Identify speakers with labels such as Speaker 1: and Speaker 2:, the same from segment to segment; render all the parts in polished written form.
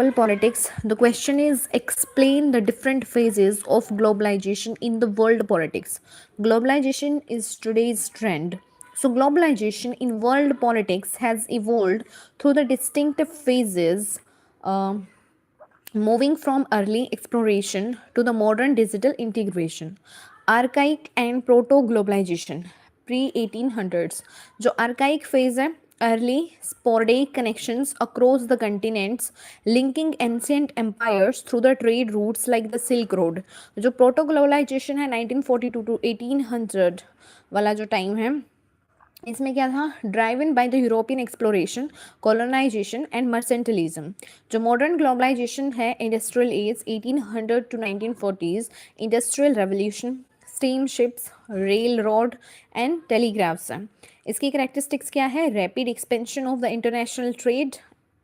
Speaker 1: global politics. The question is explain the different phases of globalization in the world politics. Globalization is today's trend. So, globalization in world politics has evolved through the distinctive phases, um, moving from early exploration to the modern digital integration. Archaic and proto globalization, pre 1800s. जो archaic phase है, early sporadic connections across the continents linking ancient empires through the trade routes like the Silk Road. जो proto globalization है 1942 to 1800 वाला जो time है, इसमें क्या था, drive in by the European exploration, colonisation and mercantilism. जो मॉडर्न ग्लोबलाइजेशन है, industrial age 1800 to 1940s, industrial revolution, steam ships, rail road and telegraphs है. इसकी करेक्टरिस्टिक्स क्या है, rapid expansion of the international trade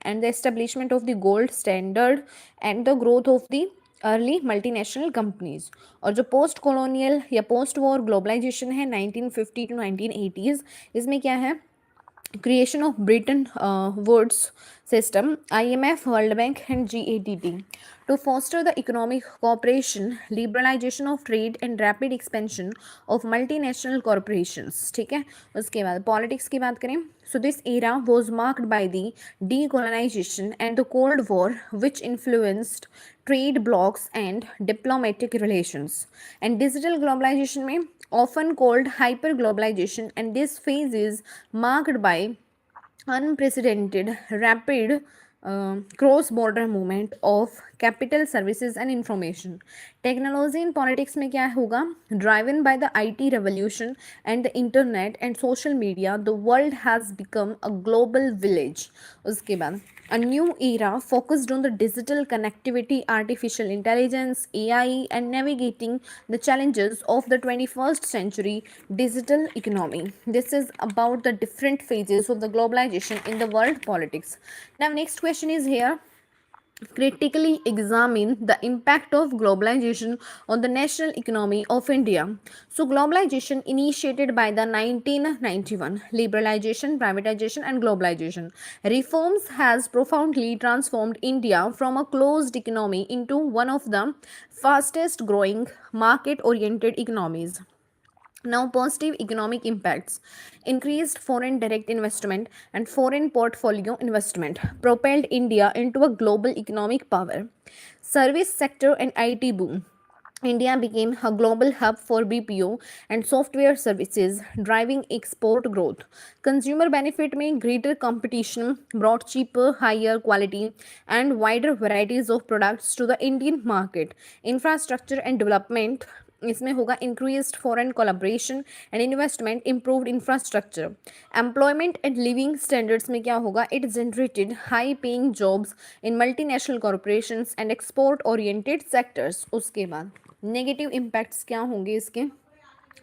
Speaker 1: and the establishment of the gold standard and the growth of the early multinational companies. और जो post colonial या post war globalisation है 1950 to 1980s, इसमें क्या है, creation of Bretton Woods system, IMF, World Bank and GATT to foster the economic cooperation, liberalization of trade and rapid expansion of multinational corporations. ठीक है, उसके बाद politics की बात करें. So this era was marked by the decolonization and the Cold War, which influenced trade blocs and diplomatic relations. And digital globalization में often called hyper globalization, and this phase is marked by unprecedented rapid cross-border movement of capital, services and information. Technology in politics में क्या होगा, driven by the IT revolution and the internet and social media, the world has become a global village. उसके बाद a new era focused on the digital connectivity, artificial intelligence, AI and navigating the challenges of the 21st century digital economy. This is about the different phases of the globalization in the world politics. Now next question is here, critically examine the impact of globalization on the national economy of India. So globalization initiated by the 1991 liberalization, privatization and globalization reforms has profoundly transformed India from a closed economy into one of the fastest growing market oriented economies. Now, positive economic impacts. Increased foreign direct investment and foreign portfolio investment propelled India into a global economic power. Service sector and IT boom. India became a global hub for BPO and software services, driving export growth. Consumer benefit में greater competition brought cheaper, higher quality and wider varieties of products to the Indian market. Infrastructure and development, इसमें होगा increased foreign collaboration and investment, improved infrastructure. Employment and living standards में क्या होगा, it generated high paying jobs in multinational corporations and export oriented sectors. उसके बाद negative impacts क्या होंगे इसके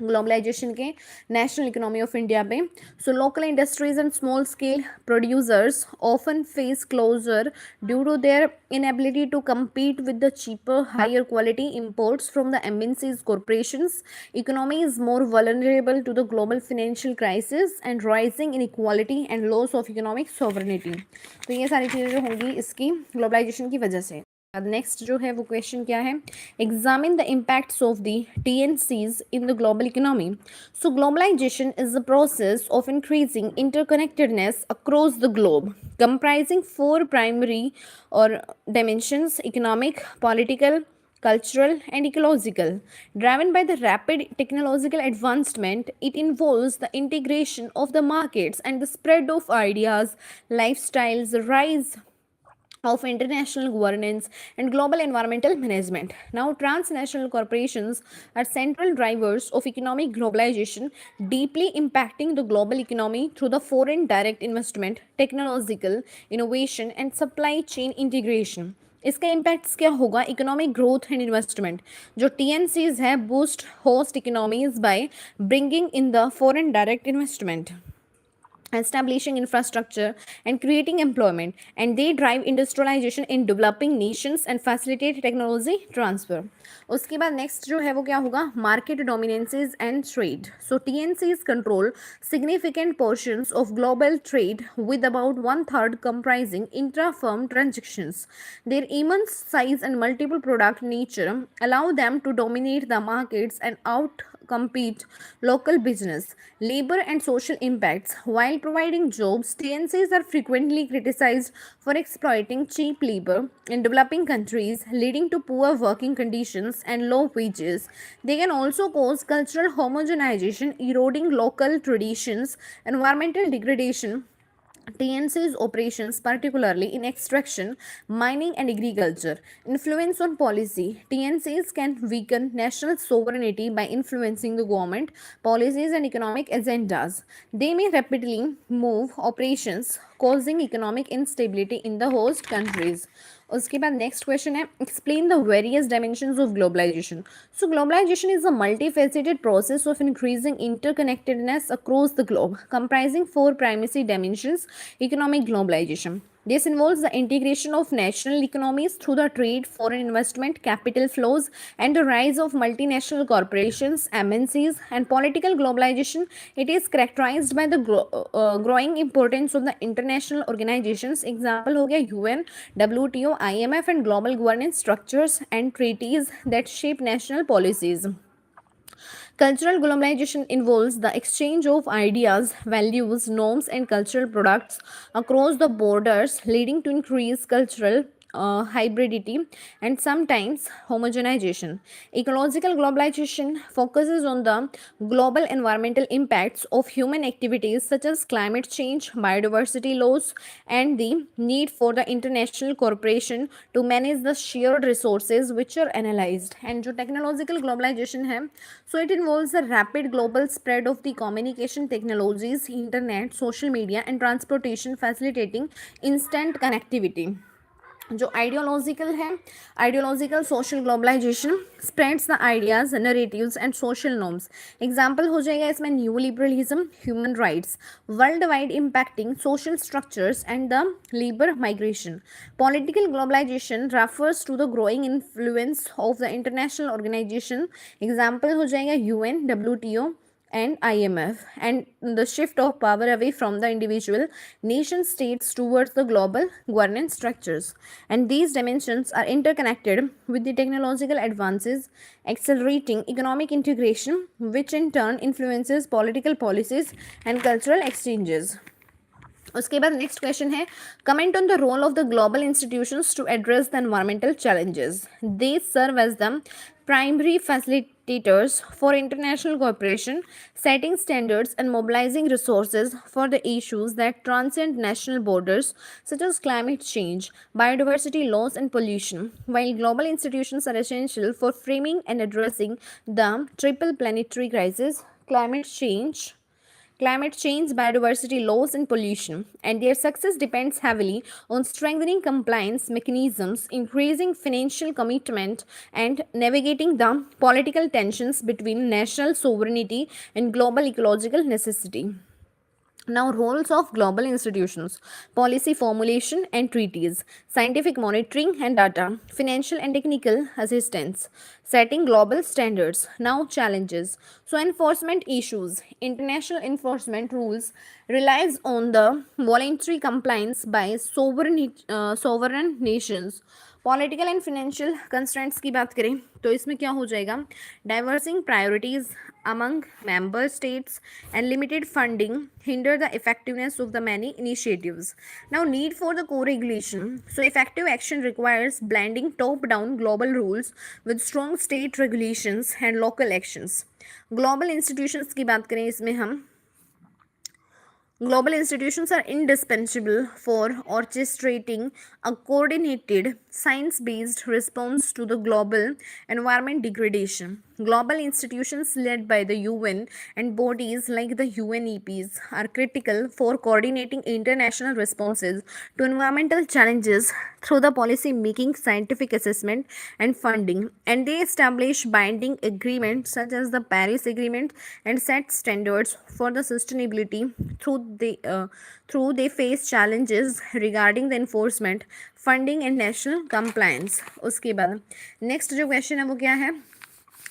Speaker 1: ग्लोबलाइजेशन के नेशनल इकोनॉमी ऑफ इंडिया पे. So local industries and small scale producers often face closure due to their inability to compete with the cheaper, higher quality imports from the MNCs corporations. Economy is more vulnerable to the global financial crisis and rising inequality and loss of economic sovereignty. तो ये सारी चीज़ें जो होंगी इसकी globalisation की वजह से. नेक्स्ट जो है वो क्वेश्चन क्या है, examine the impacts of the TNCs in the global economy. So globalization is the process of increasing interconnectedness across the globe comprising four primary or dimensions: economic, political, cultural and ecological. Driven by the rapid technological advancement, it involves the integration of the markets and the spread of ideas, lifestyles, the rise of international governance and global environmental management. Now, transnational corporations are central drivers of economic globalization, deeply impacting the global economy through the foreign direct investment, technological innovation and supply chain integration. इसका impacts क्या होगा, economic growth and investment. जो TNCs है, boost host economies by bringing in the foreign direct investment. establishing infrastructure and creating employment, and they drive industrialization in developing nations and facilitate technology transfer. उसके बाद next जो है वो क्या होगा, market dominances and trade. So TNCs control significant portions of global trade with about one third comprising intra-firm transactions. Their immense size and multiple product nature allow them to dominate the markets and outcompete local business, labor and social impacts. While providing jobs, TNCs are frequently criticized for exploiting cheap labor in developing countries, leading to poor working conditions and low wages. They can also cause cultural homogenization, eroding local traditions, environmental degradation. TNC's operations, particularly in extraction, mining, and agriculture, influence on policy. TNCs can weaken national sovereignty by influencing the government, policies, and economic agendas. They may rapidly move operations, causing economic instability in the host countries. उसके बाद next question है, explain the various dimensions of globalization. So globalization is a multifaceted process of increasing interconnectedness across the globe, comprising four primary dimensions. Economic globalization. This involves the integration of national economies through the trade, foreign investment, capital flows, and the rise of multinational corporations, MNCs, and political globalization. It is characterized by the growing importance of the international organizations. Example हो गया UN, WTO, IMF, and global governance structures and treaties that shape national policies. Cultural globalization involves the exchange of ideas, values, norms, and cultural products across the borders, leading to increased cultural hybridity and sometimes homogenization. Ecological globalization focuses on the global environmental impacts of human activities such as climate change, biodiversity loss, and the need for the international cooperation to manage the shared resources which are analyzed. And जो technological globalization है, so it involves the rapid global spread of the communication technologies, internet, social media, and transportation, facilitating instant connectivity. जो ideological है, ideological social globalization spreads the ideas, narratives and social norms. Example हो जाएगा इसमें new liberalism, human rights, world wide impacting social structures and the labour migration. Political globalization refers to the growing influence of the international organization. Example हो जाएगा UN, WTO, and IMF, and the shift of power away from the individual nation states towards the global governance structures. And these dimensions are interconnected with the technological advances, accelerating economic integration, which in turn influences political policies and cultural exchanges. उसके बाद next question है, comment on the role of the global institutions to address the environmental challenges. They serve as the primary facilitators for international cooperation, setting standards and mobilizing resources for the issues that transcend national borders, such as climate change, biodiversity loss, and pollution. While global institutions are essential for framing and addressing the triple planetary crisis, climate change, biodiversity loss, and pollution, and their success depends heavily on strengthening compliance mechanisms, increasing financial commitment, and navigating the political tensions between national sovereignty and global ecological necessity. Now, roles of global institutions: policy formulation and treaties, scientific monitoring and data, financial and technical assistance, setting global standards. Now, challenges. So, enforcement issues. International enforcement rules relies on the voluntary compliance by sovereign nations. Political and financial constraints की बात करें तो इसमें क्या हो जाएगा, डाइवर्सिंग priorities among member states and limited funding hinder the effectiveness of the many initiatives. Now, need for the co-regulation. So, effective action requires blending top-down global rules with strong state regulations and local actions. Global institutions की बात करें इसमें हम, global institutions are indispensable for orchestrating a coordinated, science-based response to the global environment degradation. Global institutions led by the UN and bodies like the UNEPs are critical for coordinating international responses to environmental challenges through the policy making, scientific assessment, and funding. And they establish binding agreements such as the Paris Agreement and set standards for the sustainability through they face challenges regarding the enforcement, funding and national compliance. उसके बाद next जो question है वो क्या है?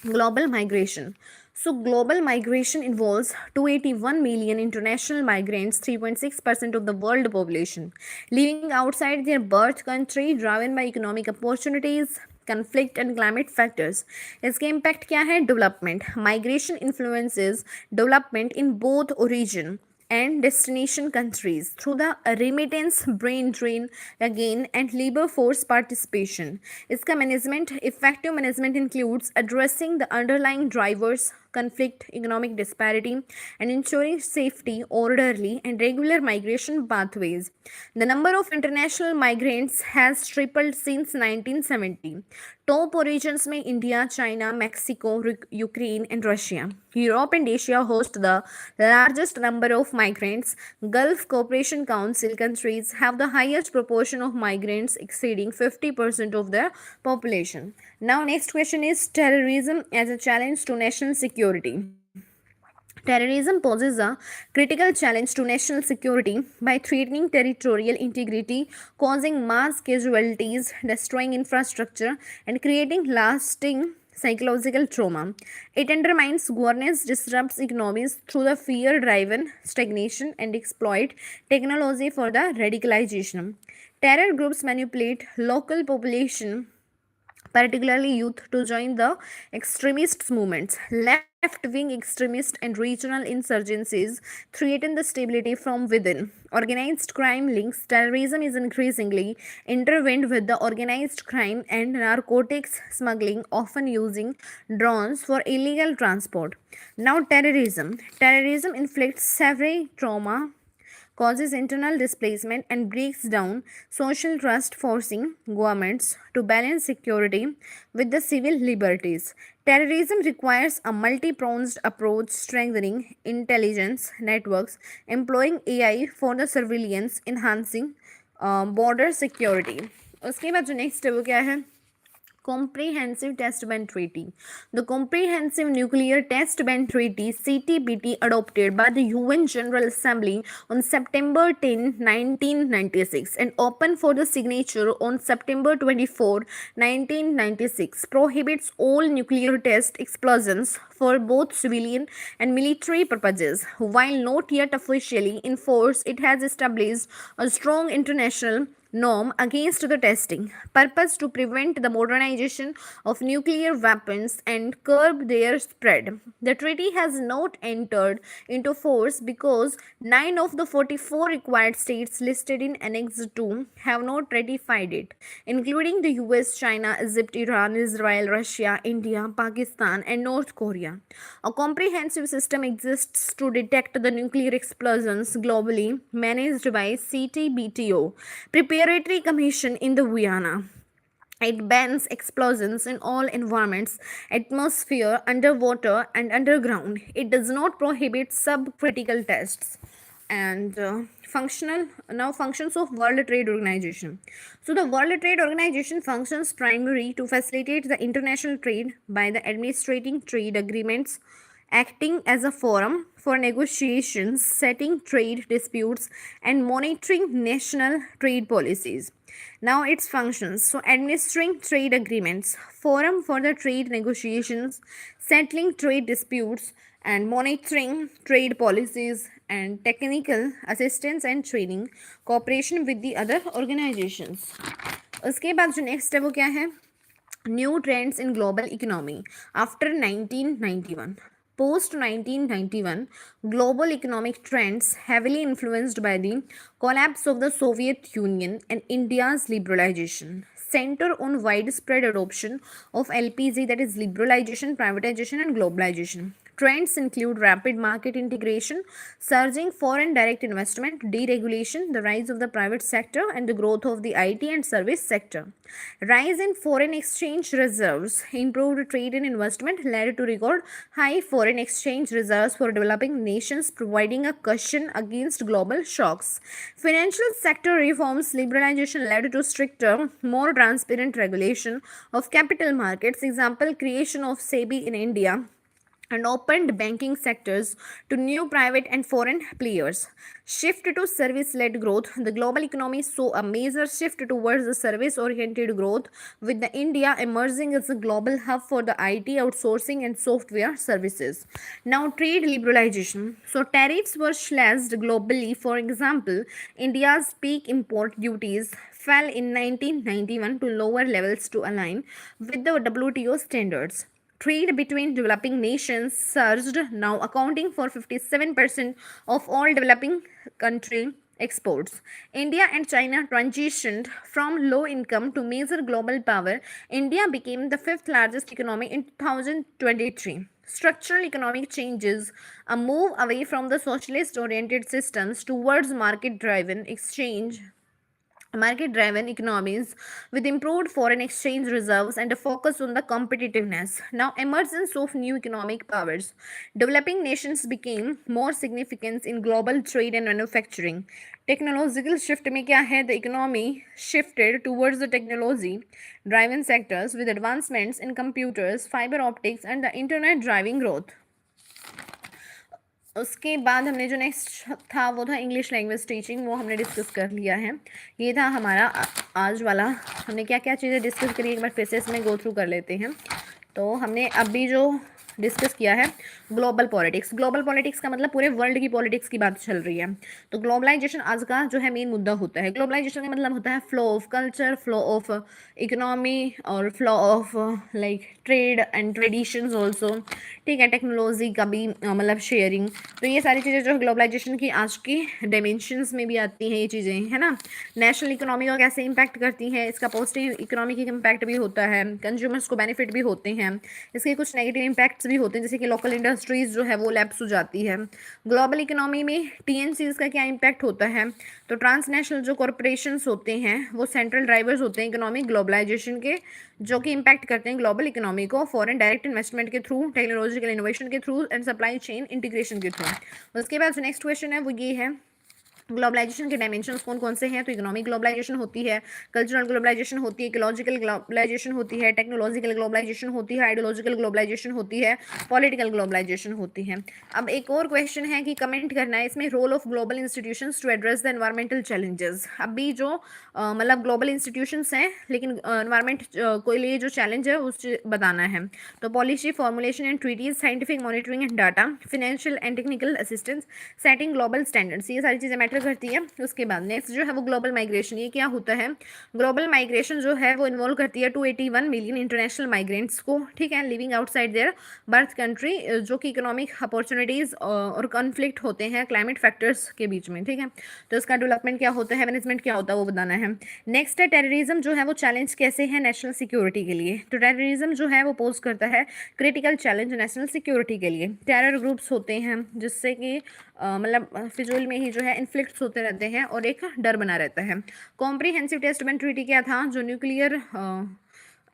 Speaker 1: Global migration. So, global migration involves 281 million international migrants, 3.6% of the world population, living outside their birth country, driven by economic opportunities, conflict and climate factors. इसके impact क्या है? Development. Migration influences development in both origin and destination countries through the remittance, brain drain again, and labor force participation. इसका management, effective management includes addressing the underlying drivers, conflict, economic disparity, and ensuring safety, orderly, and regular migration pathways. The number of international migrants has tripled since 1970. Top origins में India, China, Mexico, Ukraine, and Russia. Europe and Asia host the largest number of migrants. Gulf Cooperation Council countries have the highest proportion of migrants, exceeding 50% of their population. Now, next question is terrorism as a challenge to national security. Terrorism poses a critical challenge to national security by threatening territorial integrity, causing mass casualties, destroying infrastructure, and creating lasting psychological trauma. It undermines governance, disrupts economies through the fear driven stagnation, and exploit technology for the radicalization. Terror groups manipulate local population, particularly youth, to join the extremist movements. Left wing extremists and regional insurgencies threaten the stability from within. Organized crime links terrorism is increasingly intertwined with the organized crime and narcotics smuggling, often using drones for illegal transport. Now, terrorism. Terrorism inflicts severe trauma, causes internal displacement, and breaks down social trust, forcing governments to balance security with the civil liberties. Terrorism requires a multi-pronged approach, strengthening intelligence networks, employing AI for the surveillance, enhancing border security. उसके बाद जो next है वो क्या है? Comprehensive Test Ban Treaty. The Comprehensive Nuclear Test Ban Treaty (CTBT), adopted by the UN General Assembly on September 10, 1996, and opened for the signature on September 24, 1996, prohibits all nuclear test explosions for both civilian and military purposes. While not yet officially in force, it has established a strong international norm against the testing, purpose to prevent the modernization of nuclear weapons and curb their spread. The treaty has not entered into force because 9 of the 44 required states listed in Annex 2 have not ratified it, including the US, China, Egypt, Iran, Israel, Russia, India, Pakistan, and North Korea. A comprehensive system exists to detect the nuclear explosions globally, managed by CTBTO. Preparatory Commission in the Vienna. It bans explosions in all environments, atmosphere, underwater, and underground. It does not prohibit subcritical tests. And functions of World Trade Organization. So the World Trade Organization functions primarily to facilitate the international trade by the administrating trade agreements, acting as a forum for negotiations, setting trade disputes, and monitoring national trade policies. Now, its functions. So, administering trade agreements, forum for the trade negotiations, settling trade disputes, and monitoring trade policies, and technical assistance and training, cooperation with the other organizations. उसके बाद जो next है वो क्या है? New trends in global economy after 1991. Post 1991, global economic trends heavily influenced by the collapse of the Soviet Union and India's liberalization center on widespread adoption of LPG, that is liberalization, privatization, and globalization. Trends include rapid market integration, surging foreign direct investment, deregulation, the rise of the private sector, and the growth of the IT and service sector. Rise in foreign exchange reserves, improved trade and investment led to record high foreign exchange reserves for developing nations, providing a cushion against global shocks. Financial sector reforms, liberalization led to stricter, more transparent regulation of capital markets. Example, creation of SEBI in India and opened banking sectors to new private and foreign players. Shift to service led growth. The global economy saw a major shift towards the service oriented growth, with the India emerging as a global hub for the IT outsourcing and software services. Now, trade liberalization. So, tariffs were slashed globally. For example, India's peak import duties fell in 1991 to lower levels to align with the WTO standards. Trade between developing nations surged, now accounting for 57% of all developing country exports. India and China transitioned from low income to major global power. India became the fifth largest economy in 2023. Structural economic changes, a move away from the socialist oriented systems towards market-driven economies with improved foreign exchange reserves and a focus on the competitiveness. Now, emergence of new economic powers. Developing nations became more significant in global trade and manufacturing. Technological shift में क्या है? The economy shifted towards the technology-driven sectors with advancements in computers, fiber optics, and the internet driving growth. उसके बाद हमने जो next था वो था इंग्लिश लैंग्वेज टीचिंग, वो हमने डिस्कस कर लिया है. ये था हमारा आज वाला. हमने क्या क्या चीज़ें डिस्कस करी एक बार फिर से इसमें गो थ्रू कर लेते हैं. तो हमने अभी जो डिस्कस किया है ग्लोबल पॉलिटिक्स. ग्लोबल पॉलिटिक्स का मतलब पूरे वर्ल्ड की पॉलिटिक्स की बात चल रही है. तो ग्लोबलाइजेशन आज का जो है मेन मुद्दा होता है. ग्लोबलाइजेशन का मतलब होता है flow of culture, flow of economy और flow of like trade and traditions also. ठीक है, टेक्नोलॉजी का भी मतलब शेयरिंग. तो ये सारी चीज़ें जो ग्लोबलाइजेशन की आज की डायमेंशंस में भी आती हैं ये चीज़ें, है ना. नेशनल इकोनॉमी को कैसे इम्पैक्ट करती हैं, इसका पॉजिटिव इकोनॉमिक इम्पैक्ट भी होता है, कंज्यूमर्स को बेनिफिट भी होते हैं, इसके कुछ नेगेटिव इम्पैक्ट्स भी होते हैं जैसे कि लोकल इंडस्ट्रीज जो है वो लैप्स हो जाती है. ग्लोबल इकोनॉमी में टीएनसीज का क्या इम्पैक्ट होता है? तो ट्रांसनेशनल जो कॉरपोरेशंस होते हैं वो सेंट्रल ड्राइवर्स होते हैं इकोनॉमिक ग्लोबलाइजेशन के, जो कि इम्पैक्ट करते हैं ग्लोबल इकोनॉमी को फॉरेन डायरेक्ट इन्वेस्टमेंट के थ्रू, टेक्नोलॉजिकल इनोवेशन के through and supply chain integration के थ्रू. उसके बाद जो नेक्स्ट क्वेश्चन है वो ये है ग्लोबलाइजेशन के डायमेंशंस कौन कौन से हैं. तो इकोनॉमिक ग्लोबलाइजेशन होती है, कल्चरल ग्लोबलाइजेशन होती है, इकोलॉजिकल ग्लोबलाइजेशन होती है, टेक्नोलॉजिकल ग्लोबलाइजेशन होती है, आइडियोलॉजिकल ग्लोबलाइजेशन होती है, पॉलिटिकल ग्लोबलाइजेशन होती है. अब एक और क्वेश्चन है कि कमेंट करना है इसमें role of global institutions to address the environmental challenges. अभी जो मतलब ग्लोबल इंस्टीट्यूशंस हैं लेकिन एनवायरमेंट को लिए जो चैलेंज है उस बताना है. तो policy formulation and treaties, scientific monitoring and data, financial and technical assistance, setting global standards, ये सारी चीज़ें मैटर करती है. उसके बाद नेक्स्ट जो है वो ग्लोबल माइग्रेशन. ये क्या होता है? ग्लोबल माइग्रेशन जो है वो इन्वॉल्व करती है 281 मिलियन इंटरनेशनल माइग्रेंट्स को, ठीक है, living outside there birth country, जो कि इकोनॉमिक अपॉर्चुनिटीज़ और कॉन्फ्लिक्ट होते हैं क्लाइमेट फैक्टर्स के बीच में. ठीक है, तो इसका डेवलपमेंट क्या होता है, मैनेजमेंट क्या होता है, वो बताना है. नेक्स्ट है टेररिज्म जो है वो चैलेंज कैसे है नेशनल सिक्योरिटी के लिए. तो टेररिज्म जो है वो पोज करता है क्रिटिकल चैलेंज नेशनल सिक्योरिटी के लिए. टेरर ग्रुप्स होते हैं जिससे कि मतलब फिजूल में ही जो है इन्फ्लिक्ट्स होते रहते हैं और एक डर बना रहता है. कॉम्प्रिहेंसिव टेस्ट बैंड ट्रीटी क्या था? जो न्यूक्लियर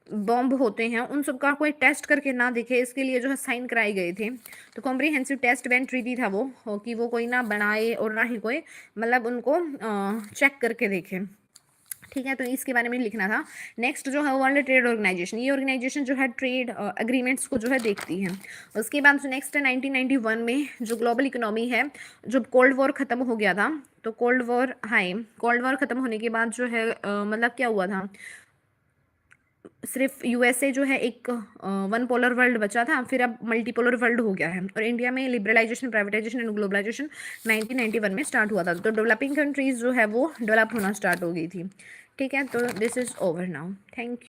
Speaker 1: बॉम्ब होते हैं उन सब का कोई टेस्ट करके ना देखे, इसके लिए जो है साइन कराए गए थे. तो कॉम्प्रिहेंसिव टेस्ट बैंड ट्रीटी था वो कि वो कोई ना बनाए और ना ही कोई मतलब उनको चेक करके देखे. ठीक है, तो इसके बारे में लिखना था. नेक्स्ट जो है वर्ल्ड ट्रेड ऑर्गेनाइजेशन. ये ऑर्गेनाइजेशन जो है ट्रेड एग्रीमेंट्स को जो है देखती है. उसके बाद जो नेक्स्ट है 1991 में जो ग्लोबल इकोनॉमी है, जब कोल्ड वॉर ख़त्म हो गया था, तो कोल्ड वॉर ख़त्म होने के बाद जो है मतलब क्या हुआ था, सिर्फ यूएसए जो है एक वन पोलर वर्ल्ड बचा था, फिर अब मल्टीपोलर वर्ल्ड हो गया है. और इंडिया में लिबरलाइजेशन, प्राइवेटाइजेशन एंड ग्लोबलाइजेशन 1991 में स्टार्ट हुआ था. तो डेवलपिंग कंट्रीज जो है वो डेवलप होना स्टार्ट हो गई थी. ठीक है, तो this is over now. Thank you.